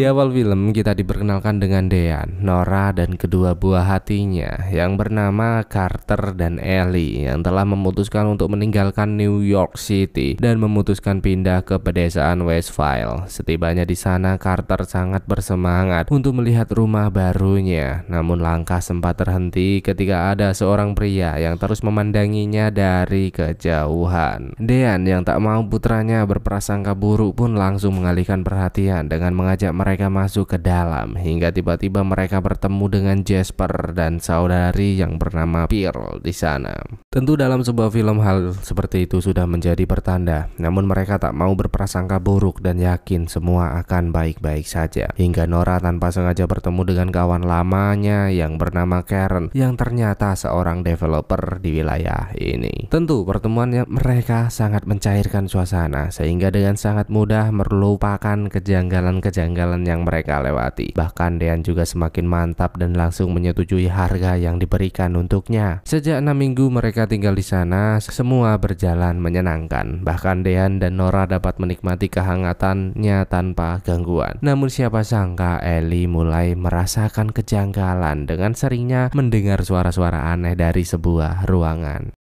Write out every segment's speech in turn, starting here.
Di awal film kita diperkenalkan dengan Dean, Nora, dan kedua buah hatinya yang bernama Carter dan Ellie yang telah memutuskan untuk meninggalkan New York City dan memutuskan pindah ke pedesaan Westville. Setibanya di sana, Carter sangat bersemangat untuk melihat rumah barunya. Namun langkah sempat terhenti ketika ada seorang pria yang terus memandanginya dari kejauhan. Dean yang tak mau putranya berprasangka buruk pun langsung mengalihkan perhatian dengan mengajak mereka masuk ke dalam, hingga tiba-tiba mereka bertemu dengan Jasper dan saudari yang bernama Pearl di sana. Tentu dalam sebuah film hal seperti itu sudah menjadi pertanda, namun mereka tak mau berprasangka buruk dan yakin semua akan baik-baik saja. Hingga Nora tanpa sengaja bertemu dengan kawan lamanya yang bernama Karen yang ternyata seorang developer di wilayah ini. Tentu pertemuan mereka sangat mencairkan suasana sehingga dengan sangat mudah melupakan kejanggalan-kejanggalan yang mereka lewati. Bahkan Dean juga semakin mantap dan langsung menyetujui harga yang diberikan untuknya. Sejak 6 minggu mereka tinggal di sana, semua berjalan menyenangkan. Bahkan Dean dan Nora dapat menikmati kehangatannya tanpa gangguan. Namun siapa sangka Ellie mulai merasakan kejanggalan dengan seringnya mendengar suara-suara aneh dari sebuah ruangan.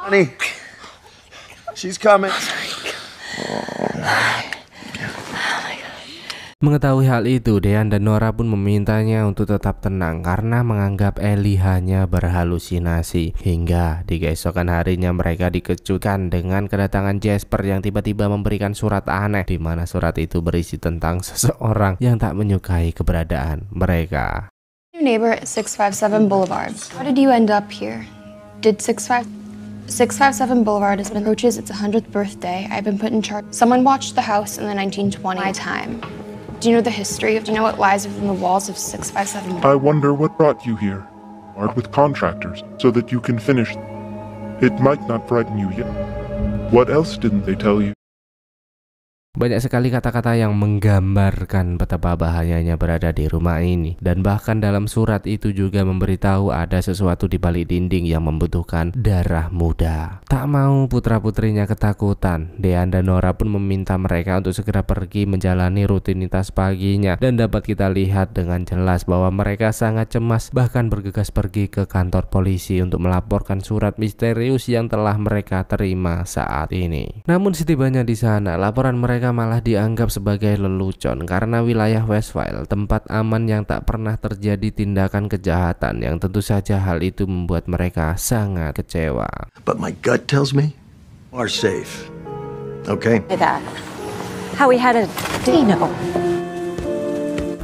Honey, she's coming. Mengetahui hal itu, Dean dan Nora pun memintanya untuk tetap tenang karena menganggap Ellie hanya berhalusinasi. Hingga di keesokan harinya mereka dikejutkan dengan kedatangan Jasper yang tiba-tiba memberikan surat aneh, di mana surat itu berisi tentang seseorang yang tak menyukai keberadaan mereka. Your neighbor at 657 Boulevard. How did you end up here? Did 657 Boulevard has been approaches its 100th birthday. I've been put in charge. Someone watched the house in the 1920s. My time. Do you know the history? Do you know what lies within the walls of 657? I wonder what brought you here. Part with contractors so that you can finish. It might not frighten you yet. What else didn't they tell you? Banyak sekali kata-kata yang menggambarkan betapa bahayanya berada di rumah ini. Dan bahkan dalam surat itu juga memberitahu ada sesuatu di balik dinding yang membutuhkan darah muda. Tak mau putra-putrinya ketakutan, Dean dan Nora pun meminta mereka untuk segera pergi menjalani rutinitas paginya. Dan dapat kita lihat dengan jelas bahwa mereka sangat cemas, bahkan bergegas pergi ke kantor polisi untuk melaporkan surat misterius yang telah mereka terima saat ini. Namun setibanya di sana, laporan mereka malah dianggap sebagai lelucon karena wilayah Westville tempat aman yang tak pernah terjadi tindakan kejahatan, yang tentu saja hal itu membuat mereka sangat kecewa. But my gut tells me are safe. Okay? That. How we had a Dino.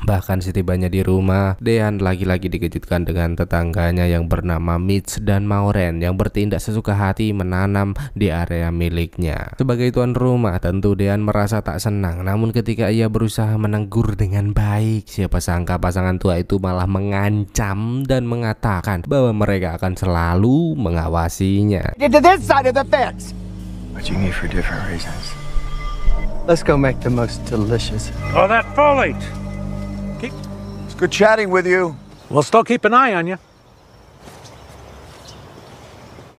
Bahkan setibanya di rumah, Dean lagi-lagi dikejutkan dengan tetangganya yang bernama Mitch dan Maureen yang bertindak sesuka hati menanam di area miliknya. Sebagai tuan rumah, tentu Dean merasa tak senang. Namun ketika ia berusaha menegur dengan baik, siapa sangka pasangan tua itu malah mengancam dan mengatakan bahwa mereka akan selalu mengawasinya. Get to this side of the fence. Watching me for different reasons. Let's go make the most delicious. Oh, that folate. It's good chatting with you. We'll still keep an eye on you.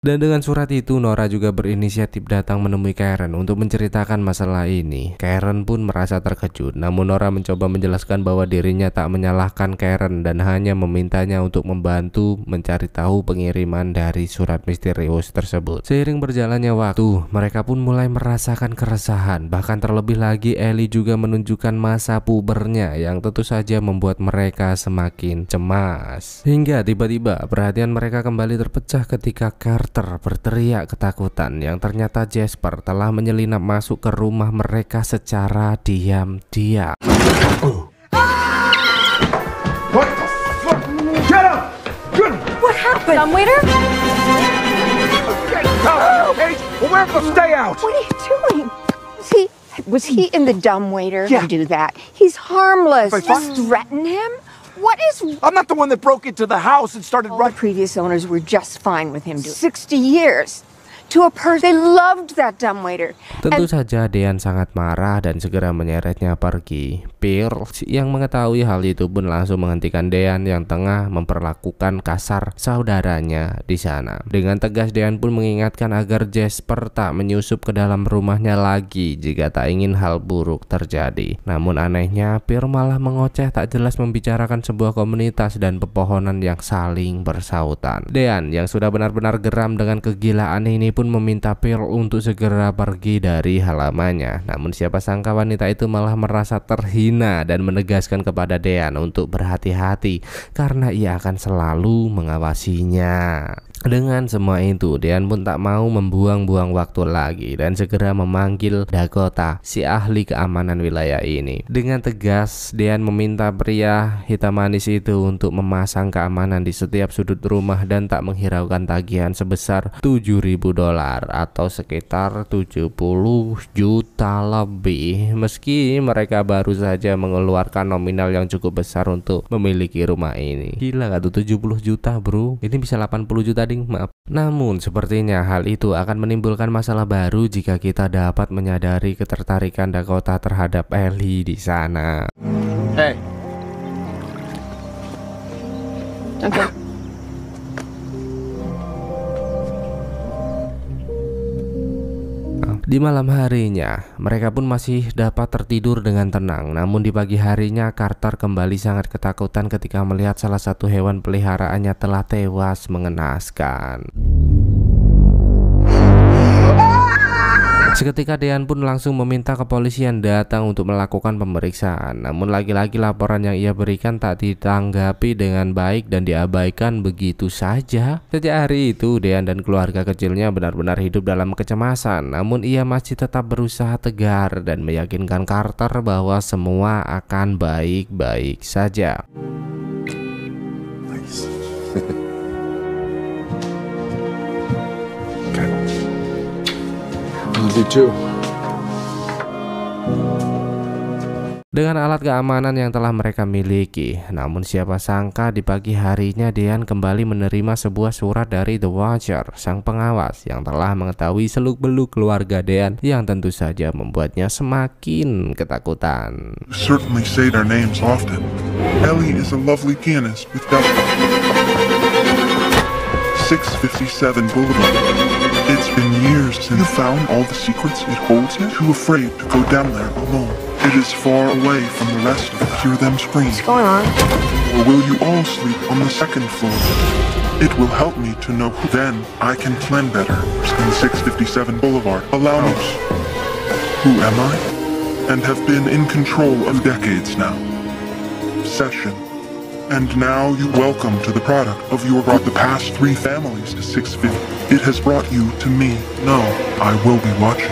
Dan dengan surat itu, Nora juga berinisiatif datang menemui Karen untuk menceritakan masalah ini. Karen pun merasa terkejut, namun Nora mencoba menjelaskan bahwa dirinya tak menyalahkan Karen dan hanya memintanya untuk membantu mencari tahu pengiriman dari surat misterius tersebut. Seiring berjalannya waktu, mereka pun mulai merasakan keresahan. Bahkan terlebih lagi, Ellie juga menunjukkan masa pubernya yang tentu saja membuat mereka semakin cemas. Hingga tiba-tiba perhatian mereka kembali terpecah ketika Carter berteriak ketakutan yang ternyata Jasper telah menyelinap masuk ke rumah mereka secara diam-diam. What the fuck? Get up! What happened? Dumbwaiter? Well, where the stay out? What are you doing? Was he in the dumbwaiter? Yeah. Do that. He's harmless. Wait, Just threaten him. What is? I'm not the one that broke into the house and started All the running. previous owners were just fine with him. 60 years. To a person, they loved that dumbwaiter. Tentu saja Dean sangat marah dan segera menyeretnya pergi. Pearl yang mengetahui hal itu pun langsung menghentikan Dean yang tengah memperlakukan kasar saudaranya di sana. Dengan tegas Dean pun mengingatkan agar Jasper tak menyusup ke dalam rumahnya lagi jika tak ingin hal buruk terjadi. Namun anehnya Pearl malah mengoceh tak jelas membicarakan sebuah komunitas dan pepohonan yang saling bersautan. Dean yang sudah benar-benar geram dengan kegilaan ini pun meminta Pearl untuk segera pergi dari halamannya. Namun siapa sangka wanita itu malah merasa terhina dan menegaskan kepada Dean untuk berhati-hati karena ia akan selalu mengawasinya. Dengan semua itu, Dean pun tak mau membuang-buang waktu lagi dan segera memanggil Dakota, si ahli keamanan wilayah ini. Dengan tegas, Dean meminta pria hitam manis itu untuk memasang keamanan di setiap sudut rumah dan tak menghiraukan tagihan sebesar $7.000 atau sekitar 70 juta lebih. Meski mereka baru saja mengeluarkan nominal yang cukup besar untuk memiliki rumah ini. Gila gak tuh 70 juta bro? Ini bisa 80 juta ding, maaf. Namun sepertinya hal itu akan menimbulkan masalah baru jika kita dapat menyadari ketertarikan Dakota terhadap Ellie di sana. Hey. Okay. Di malam harinya, mereka pun masih dapat tertidur dengan tenang. Namun di pagi harinya, Carter kembali sangat ketakutan ketika melihat salah satu hewan peliharaannya telah tewas mengenaskan. Seketika Dean pun langsung meminta kepolisian datang untuk melakukan pemeriksaan. Namun lagi-lagi laporan yang ia berikan tak ditanggapi dengan baik dan diabaikan begitu saja. Sejak hari itu Dean dan keluarga kecilnya benar-benar hidup dalam kecemasan. Namun ia masih tetap berusaha tegar dan meyakinkan Carter bahwa semua akan baik-baik saja. Nice. Love you too. Dengan alat keamanan yang telah mereka miliki, namun siapa sangka di pagi harinya Dean kembali menerima sebuah surat dari The Watcher, sang pengawas yang telah mengetahui seluk-beluk keluarga Dean yang tentu saja membuatnya semakin ketakutan. You certainly say their names often. Ellie is a lovely pianist with 657 Boulevard. It's been years since you found all the secrets it holds yet. Too afraid to go down there alone. It is far away from the rest of it. Hear them scream. What's going on? Or will you all sleep on the second floor? It will help me to know who. Then I can plan better. In 657 Boulevard. Allow me. Who am I? And have been in control of decades now. Obsession. And now you welcome to the product of your brought the past 3 families to 650. It has brought you to me. No, I will be watching.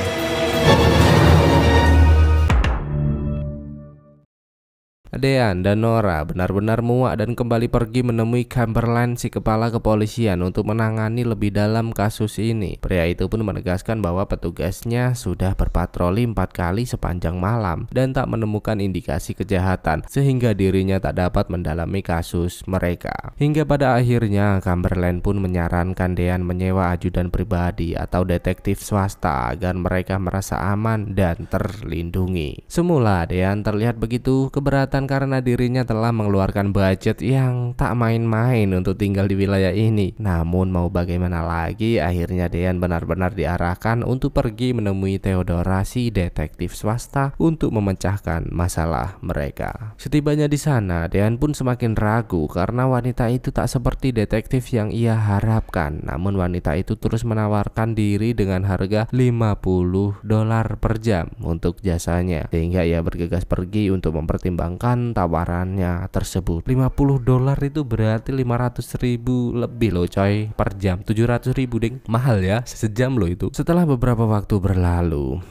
Dean dan Nora benar-benar muak dan kembali pergi menemui Chamberlain, si kepala kepolisian, untuk menangani lebih dalam kasus ini. Pria itu pun menegaskan bahwa petugasnya sudah berpatroli 4 kali sepanjang malam dan tak menemukan indikasi kejahatan sehingga dirinya tak dapat mendalami kasus mereka. Hingga pada akhirnya Chamberlain pun menyarankan Dean menyewa ajudan pribadi atau detektif swasta agar mereka merasa aman dan terlindungi. Semula Dean terlihat begitu keberatan karena dirinya telah mengeluarkan budget yang tak main-main untuk tinggal di wilayah ini. Namun mau bagaimana lagi, akhirnya Dean benar-benar diarahkan untuk pergi menemui Theodora, si detektif swasta, untuk memecahkan masalah mereka. Setibanya di sana, Dean pun semakin ragu karena wanita itu tak seperti detektif yang ia harapkan. Namun wanita itu terus menawarkan diri dengan harga $50 per jam untuk jasanya, sehingga ia bergegas pergi untuk mempertimbangkan tawarannya tersebut. $50 itu berarti 500.000 lebih loh coy per jam. 700.000 ding, mahal ya, sejam loh itu. Setelah beberapa waktu berlalu,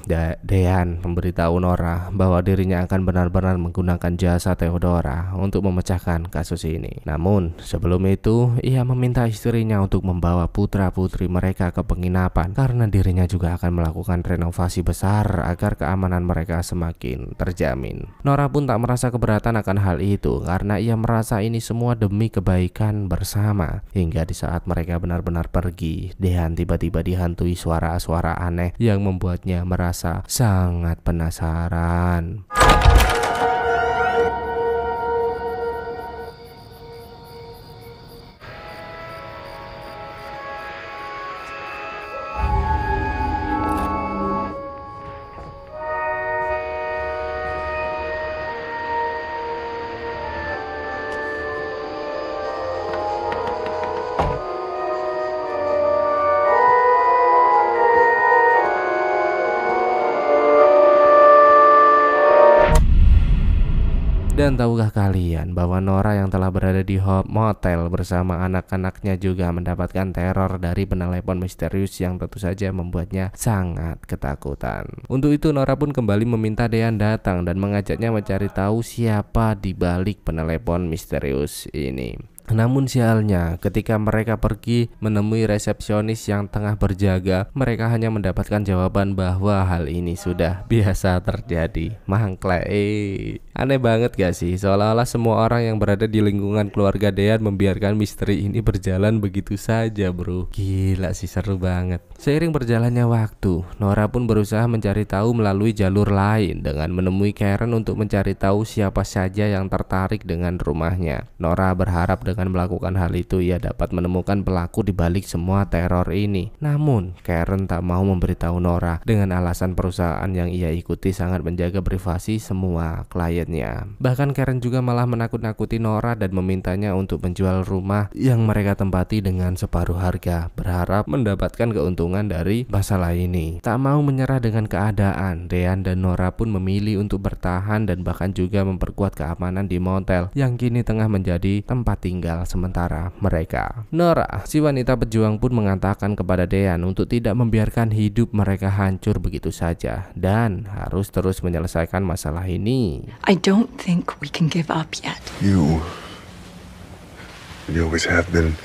Dean memberitahu Nora bahwa dirinya akan benar-benar menggunakan jasa Theodora untuk memecahkan kasus ini. Namun sebelum itu ia meminta istrinya untuk membawa putra-putri mereka ke penginapan karena dirinya juga akan melakukan renovasi besar agar keamanan mereka semakin terjamin. Nora pun tak merasa keberatan akan hal itu karena ia merasa ini semua demi kebaikan bersama. Hingga di saat mereka benar-benar pergi, Dean tiba-tiba dihantui suara-suara aneh yang membuatnya merasa sangat penasaran. Dan tahukah kalian bahwa Nora yang telah berada di motel bersama anak-anaknya juga mendapatkan teror dari penelepon misterius yang tentu saja membuatnya sangat ketakutan. Untuk itu Nora pun kembali meminta Dean datang dan mengajaknya mencari tahu siapa di balik penelepon misterius ini. Namun sialnya, ketika mereka pergi menemui resepsionis yang tengah berjaga, mereka hanya mendapatkan jawaban bahwa hal ini sudah biasa terjadi. Mangklek, aneh banget gak sih? Seolah-olah semua orang yang berada di lingkungan keluarga Dean membiarkan misteri ini berjalan begitu saja, bro. Gila sih, seru banget. Seiring berjalannya waktu, Nora pun berusaha mencari tahu melalui jalur lain dengan menemui Karen untuk mencari tahu siapa saja yang tertarik dengan rumahnya. Nora berharap dengan melakukan hal itu ia dapat menemukan pelaku di balik semua teror ini. Namun Karen tak mau memberitahu Nora dengan alasan perusahaan yang ia ikuti sangat menjaga privasi semua kliennya. Bahkan Karen juga malah menakut-nakuti Nora dan memintanya untuk menjual rumah yang mereka tempati dengan separuh harga, berharap mendapatkan keuntungan dari masalah ini. Tak mau menyerah dengan keadaan, Dean dan Nora pun memilih untuk bertahan dan bahkan juga memperkuat keamanan di motel yang kini tengah menjadi tempat tinggal sementara mereka. Nora, si wanita pejuang pun mengatakan kepada Dean untuk tidak membiarkan hidup mereka hancur begitu saja dan harus terus menyelesaikan masalah ini. I don't think we can give up yet. You always have been.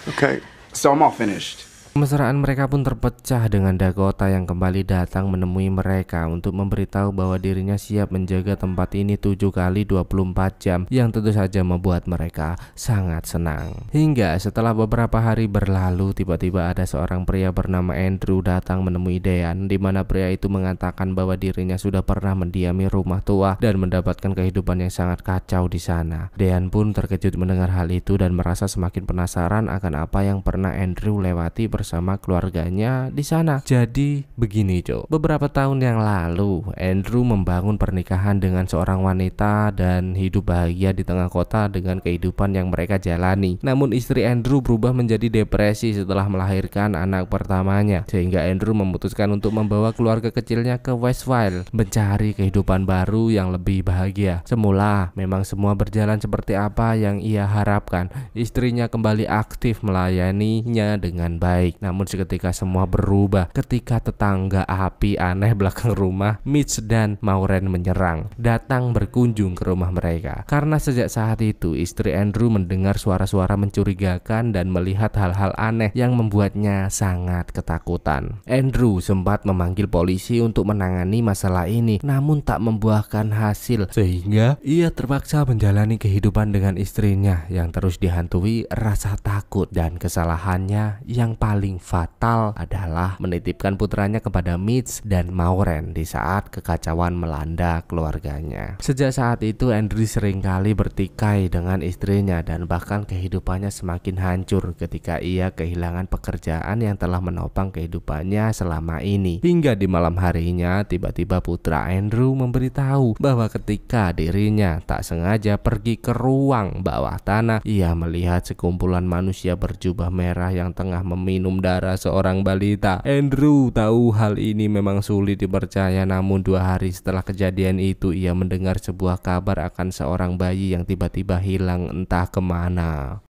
Okay, so I'm all finished. Kemesraan mereka pun terpecah dengan Dakota yang kembali datang menemui mereka untuk memberitahu bahwa dirinya siap menjaga tempat ini 7 kali 24 jam yang tentu saja membuat mereka sangat senang. Hingga setelah beberapa hari berlalu, tiba-tiba ada seorang pria bernama Andrew datang menemui Dean, di mana pria itu mengatakan bahwa dirinya sudah pernah mendiami rumah tua dan mendapatkan kehidupan yang sangat kacau di sana. Dean pun terkejut mendengar hal itu dan merasa semakin penasaran akan apa yang pernah Andrew lewati bersama keluarganya di sana. Jadi begini, Cok. Beberapa tahun yang lalu, Andrew membangun pernikahan dengan seorang wanita dan hidup bahagia di tengah kota dengan kehidupan yang mereka jalani. Namun istri Andrew berubah menjadi depresi setelah melahirkan anak pertamanya, sehingga Andrew memutuskan untuk membawa keluarga kecilnya ke Westville mencari kehidupan baru yang lebih bahagia. Semula memang semua berjalan seperti apa yang ia harapkan. Istrinya kembali aktif melayaninya dengan baik. Namun seketika semua berubah ketika tetangga api aneh belakang rumah, Mitch dan Maureen menyerang, datang berkunjung ke rumah mereka. Karena sejak saat itu istri Andrew mendengar suara-suara mencurigakan dan melihat hal-hal aneh yang membuatnya sangat ketakutan. Andrew sempat memanggil polisi untuk menangani masalah ini, namun tak membuahkan hasil, sehingga ia terpaksa menjalani kehidupan dengan istrinya yang terus dihantui rasa takut. Dan kesalahannya yang paling fatal adalah menitipkan putranya kepada Mitch dan Maureen di saat kekacauan melanda keluarganya. Sejak saat itu Andrew seringkali bertikai dengan istrinya dan bahkan kehidupannya semakin hancur ketika ia kehilangan pekerjaan yang telah menopang kehidupannya selama ini. Hingga di malam harinya tiba-tiba putra Andrew memberitahu bahwa ketika dirinya tak sengaja pergi ke ruang bawah tanah, ia melihat sekumpulan manusia berjubah merah yang tengah meminum darah seorang balita. Andrew tahu hal ini memang sulit dipercaya, namun 2 hari setelah kejadian itu ia mendengar sebuah kabar akan seorang bayi yang tiba-tiba hilang entah kemana.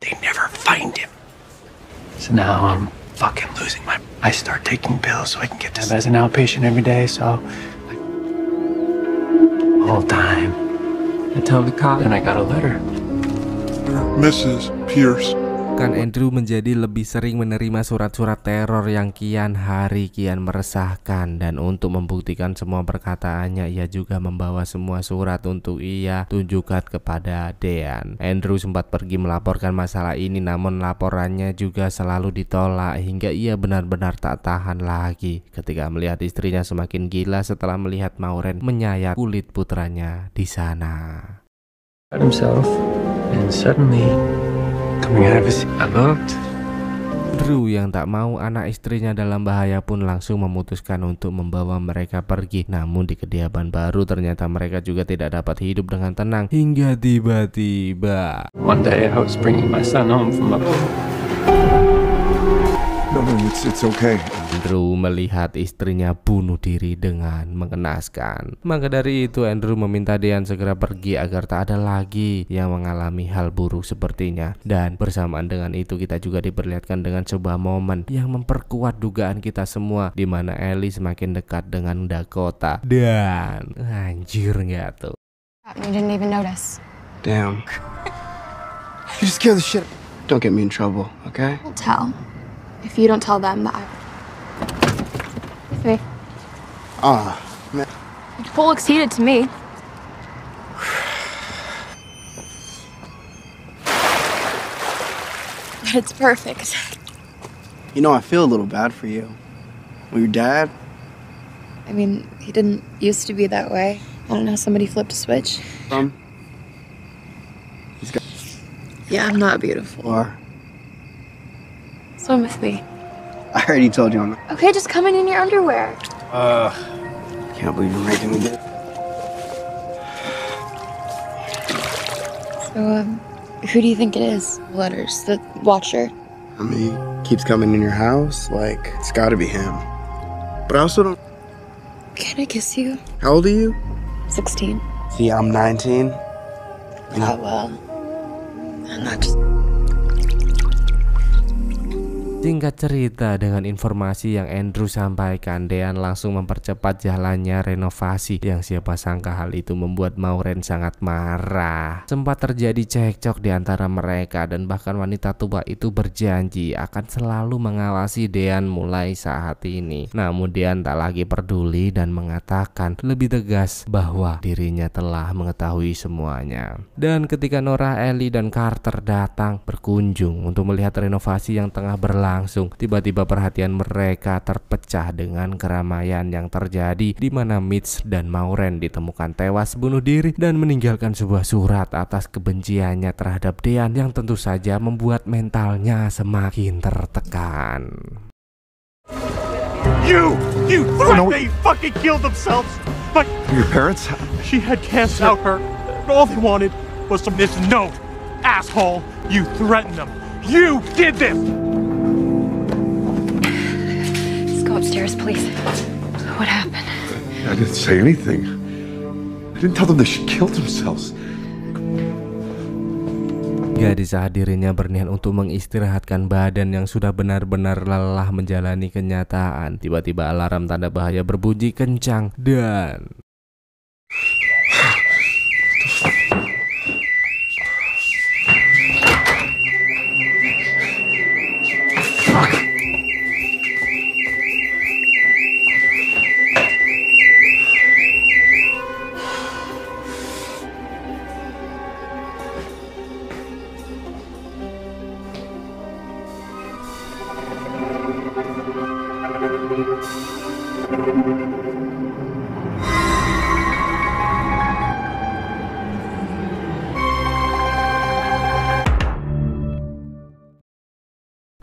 They never find him. So now I'm fucking losing my... I start taking pills so I can get to... As an outpatient every day, so... All time. I tell the cop and I got a letter. Mrs. Pierce. Bahkan Andrew menjadi lebih sering menerima surat-surat teror yang kian hari kian meresahkan, dan untuk membuktikan semua perkataannya ia juga membawa semua surat untuk ia tunjukkan kepada Dean. Andrew sempat pergi melaporkan masalah ini, namun laporannya juga selalu ditolak hingga ia benar-benar tak tahan lagi ketika melihat istrinya semakin gila setelah melihat Maureen menyayat kulit putranya di sana. Himself, and suddenly coming out of his... I looked. Andrew yang tak mau anak istrinya dalam bahaya pun langsung memutuskan untuk membawa mereka pergi. Namun di kediaman baru ternyata mereka juga tidak dapat hidup dengan tenang hingga tiba-tiba One day I was bringing my son home from a... No, it's okay. Andrew melihat istrinya bunuh diri dengan mengenaskan. Maka dari itu Andrew meminta Dean segera pergi agar tak ada lagi yang mengalami hal buruk sepertinya. Dan bersamaan dengan itu kita juga diperlihatkan dengan sebuah momen yang memperkuat dugaan kita semua, di mana Ellie semakin dekat dengan Dakota. Dan anjir nggak tuh? You didn't even notice. Damn. You just scared the shit. Don't get me in trouble, okay? I'll tell. If you don't tell them that me. Man. The pool looks heated to me. But it's perfect. You know, I feel a little bad for you. Well, your dad, I mean, he didn't used to be that way. I don't know, somebody flipped a switch. he's got Yeah, I'm not beautiful. are. Swim with me. I already told you I'm not. Okay, just come in your underwear. Can't believe you're making me do. So, who do you think it is? Letters, the watcher. I mean, he keeps coming in your house. Like, it's gotta be him. But I also don't. Can I kiss you? How old are you? 16. See, I'm 19. Oh, well. I'm not just... Singkat cerita, dengan informasi yang Andrew sampaikan, Dean langsung mempercepat jalannya renovasi, yang siapa sangka hal itu membuat Maureen sangat marah. Sempat terjadi cekcok di antara mereka, dan bahkan wanita tua itu berjanji akan selalu mengawasi Dean mulai saat ini. Namun Dean tak lagi peduli dan mengatakan lebih tegas bahwa dirinya telah mengetahui semuanya. Dan ketika Nora, Ellie, dan Carter datang berkunjung untuk melihat renovasi yang tengah berlangsung, tiba-tiba perhatian mereka terpecah dengan keramaian yang terjadi, di mana Mitch dan Maureen ditemukan tewas bunuh diri dan meninggalkan sebuah surat atas kebenciannya terhadap Dean yang tentu saja membuat mentalnya semakin tertekan. You threatened they fucking killed themselves. But Your parents? she had cast out her. All they wanted was some this note. Asshole, you threatened them. You did this. Let's go upstairs, please. What happened? I didn't say anything. I didn't tell them they should kill themselves. Di saat dirinya berniat untuk mengistirahatkan badan yang sudah benar-benar lelah menjalani kenyataan, tiba-tiba alarm tanda bahaya berbunyi kencang dan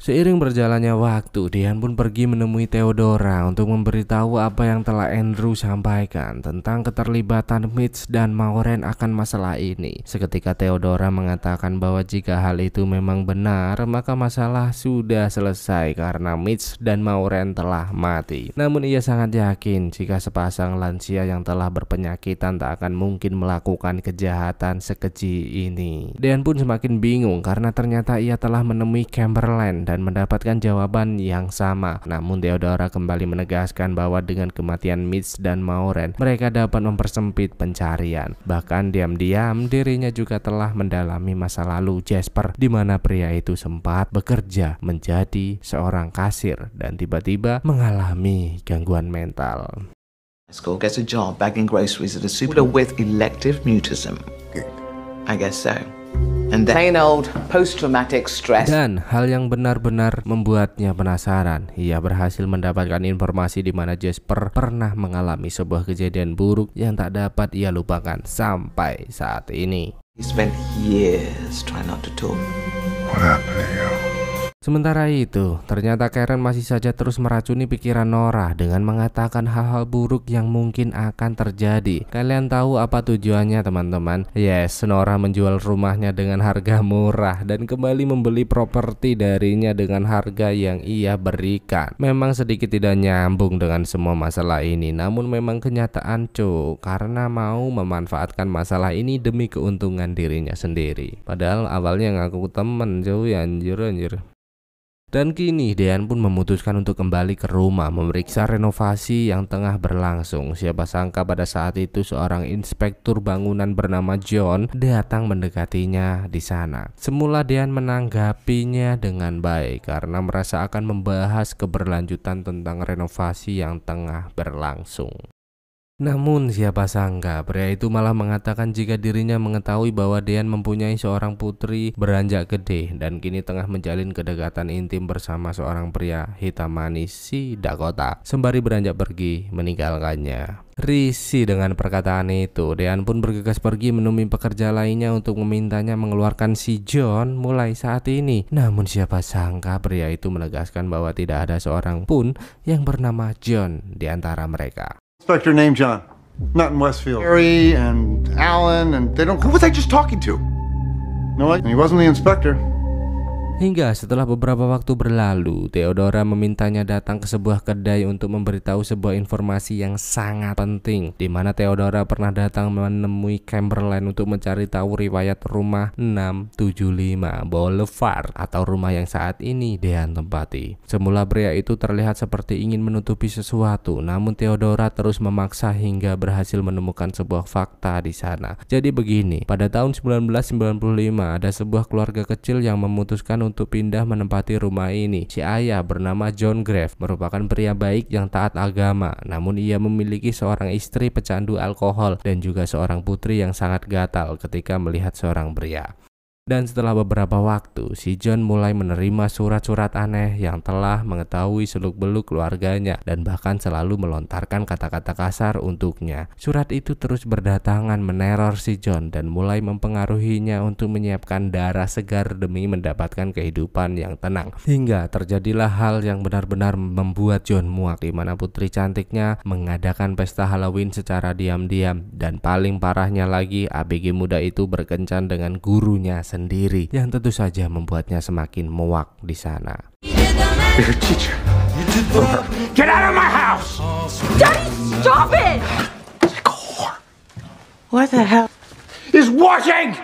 seiring berjalannya waktu, Dean pun pergi menemui Theodora untuk memberitahu apa yang telah Andrew sampaikan tentang keterlibatan Mitch dan Maureen akan masalah ini. Seketika Theodora mengatakan bahwa jika hal itu memang benar, maka masalah sudah selesai karena Mitch dan Maureen telah mati. Namun ia sangat yakin jika sepasang lansia yang telah berpenyakitan tak akan mungkin melakukan kejahatan sekeji ini. Dean pun semakin bingung karena ternyata ia telah menemui Chamberlain dan mendapatkan jawaban yang sama. Namun Theodora kembali menegaskan bahwa dengan kematian Mitch dan Maureen, mereka dapat mempersempit pencarian. Bahkan diam-diam dirinya juga telah mendalami masa lalu Jasper, di mana pria itu sempat bekerja menjadi seorang kasir dan tiba-tiba mengalami gangguan mental. School gets a job bagging groceries at a supermarket with elective mutism. I guess so. And then plain old post-traumatic stress. Dan hal yang benar-benar membuatnya penasaran, ia berhasil mendapatkan informasi di mana Jasper pernah mengalami sebuah kejadian buruk yang tak dapat ia lupakan sampai saat ini. He spent years trying not to talk. What happened to you? Sementara itu, ternyata Karen masih saja terus meracuni pikiran Nora dengan mengatakan hal-hal buruk yang mungkin akan terjadi. Kalian tahu apa tujuannya, teman-teman? Yes, Nora menjual rumahnya dengan harga murah dan kembali membeli properti darinya dengan harga yang ia berikan. Memang sedikit tidak nyambung dengan semua masalah ini, namun memang kenyataan karena mau memanfaatkan masalah ini demi keuntungan dirinya sendiri. Padahal awalnya ngaku temen anjir. Dan kini Dean pun memutuskan untuk kembali ke rumah memeriksa renovasi yang tengah berlangsung. Siapa sangka pada saat itu seorang inspektur bangunan bernama John datang mendekatinya di sana. Semula Dean menanggapinya dengan baik karena merasa akan membahas keberlanjutan tentang renovasi yang tengah berlangsung. Namun siapa sangka pria itu malah mengatakan jika dirinya mengetahui bahwa Dean mempunyai seorang putri beranjak gede dan kini tengah menjalin kedekatan intim bersama seorang pria hitam manis si Dakota, sembari beranjak pergi meninggalkannya. Risih dengan perkataan itu, Dean pun bergegas pergi menemui pekerja lainnya untuk memintanya mengeluarkan si John mulai saat ini. Namun siapa sangka pria itu menegaskan bahwa tidak ada seorang pun yang bernama John di antara mereka. Inspector named John, not in Westfield. Harry and Alan, and they don't. Who was I just talking to? No, he wasn't the inspector. Hingga setelah beberapa waktu berlalu, Theodora memintanya datang ke sebuah kedai untuk memberitahu sebuah informasi yang sangat penting, di mana Theodora pernah datang menemui Chamberlain untuk mencari tahu riwayat rumah 675 Boulevard atau rumah yang saat ini Dean tempati. Semula pria itu terlihat seperti ingin menutupi sesuatu, namun Theodora terus memaksa hingga berhasil menemukan sebuah fakta di sana. Jadi begini, pada tahun 1995 ada sebuah keluarga kecil yang memutuskan untuk pindah menempati rumah ini. Si ayah bernama John Grave merupakan pria baik yang taat agama, namun ia memiliki seorang istri pecandu alkohol dan juga seorang putri yang sangat gatal ketika melihat seorang pria. Dan setelah beberapa waktu, si John mulai menerima surat-surat aneh yang telah mengetahui seluk-beluk keluarganya dan bahkan selalu melontarkan kata-kata kasar untuknya. Surat itu terus berdatangan meneror si John dan mulai mempengaruhinya untuk menyiapkan darah segar demi mendapatkan kehidupan yang tenang. Hingga terjadilah hal yang benar-benar membuat John muak, di mana putri cantiknya mengadakan pesta Halloween secara diam-diam, dan paling parahnya lagi ABG muda itu berkencan dengan gurunya sendiri yang tentu saja membuatnya semakin muak di sana. Get out of my house! Daddy, stop it! What the hell? He's watching!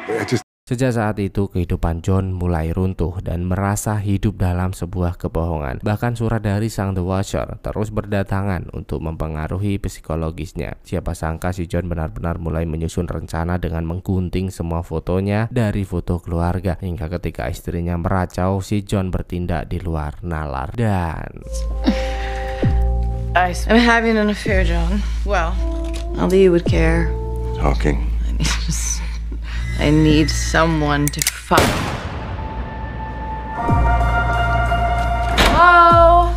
Sejak saat itu kehidupan John mulai runtuh dan merasa hidup dalam sebuah kebohongan. Bahkan surat dari sang The Watcher terus berdatangan untuk mempengaruhi psikologisnya. Siapa sangka si John benar-benar mulai menyusun rencana dengan menggunting semua fotonya dari foto keluarga, hingga ketika istrinya meracau, si John bertindak di luar nalar. Dan I'm having an affair, John. Well, not that you would care. Talking. I need someone to fuck. Hello?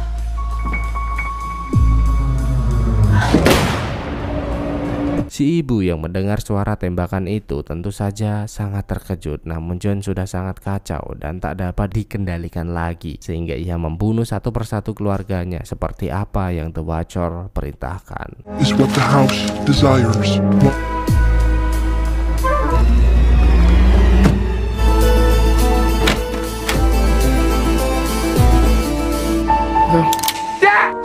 si ibu yang mendengar suara tembakan itu tentu saja sangat terkejut, namun John sudah sangat kacau dan tak dapat dikendalikan lagi, sehingga ia membunuh satu persatu keluarganya seperti apa yang The Watcher perintahkan. Is what the house desires.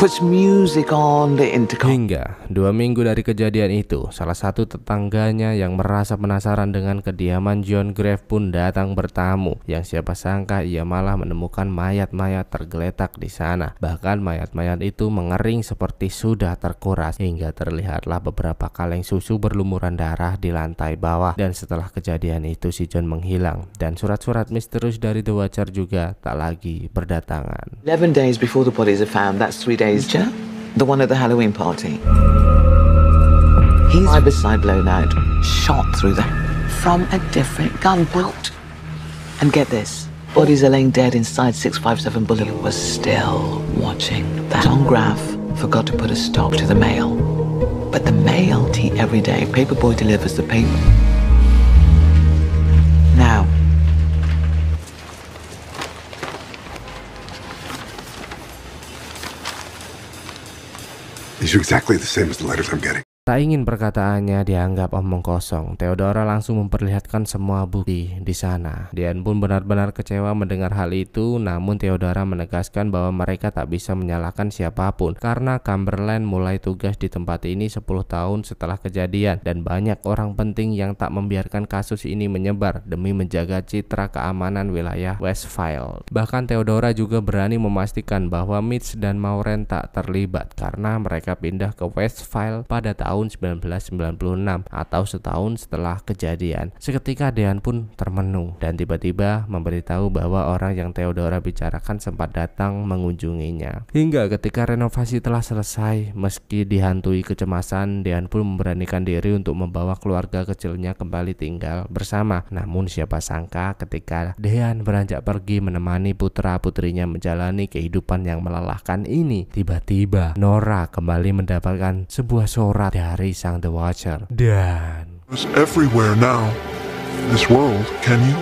Puts music on the intercom. Hingga 2 minggu dari kejadian itu, salah satu tetangganya yang merasa penasaran dengan kediaman John Grave pun datang bertamu. Yang siapa sangka ia malah menemukan mayat-mayat tergeletak di sana. Bahkan mayat-mayat itu mengering seperti sudah terkuras, hingga terlihatlah beberapa kaleng susu berlumuran darah di lantai bawah. Dan setelah kejadian itu si John menghilang, dan surat-surat misterius dari The Watcher juga tak lagi berdatangan. 11 days before the bodies are found, that's 3 days. The one at the Halloween party. He's side by side blown out, shot through from a different gun bolt. And get this, bodies are laying dead inside 657 Boulevard. Was still watching. That John Graff forgot to put a stop to the mail. But the mail tea every day. Paperboy delivers the paper. Now, These are exactly the same as the letters I'm getting. Tak ingin perkataannya dianggap omong kosong, Theodora langsung memperlihatkan semua bukti di sana. Dian pun benar-benar kecewa mendengar hal itu, namun Theodora menegaskan bahwa mereka tak bisa menyalahkan siapapun karena Cumberland mulai tugas di tempat ini 10 tahun setelah kejadian dan banyak orang penting yang tak membiarkan kasus ini menyebar demi menjaga citra keamanan wilayah Westfield. Bahkan Theodora juga berani memastikan bahwa Mitch dan Maureen tak terlibat karena mereka pindah ke Westfield pada tahun 1996 atau setahun setelah kejadian. Seketika Dean pun termenung dan tiba-tiba memberitahu bahwa orang yang Theodora bicarakan sempat datang mengunjunginya. Hingga ketika renovasi telah selesai, meski dihantui kecemasan, Dean pun memberanikan diri untuk membawa keluarga kecilnya kembali tinggal bersama. Namun siapa sangka ketika Dean beranjak pergi menemani putra-putrinya menjalani kehidupan yang melelahkan ini, tiba-tiba Nora kembali mendapatkan sebuah surat dari sang The Watcher. Dan Everywhere now. This world, can you?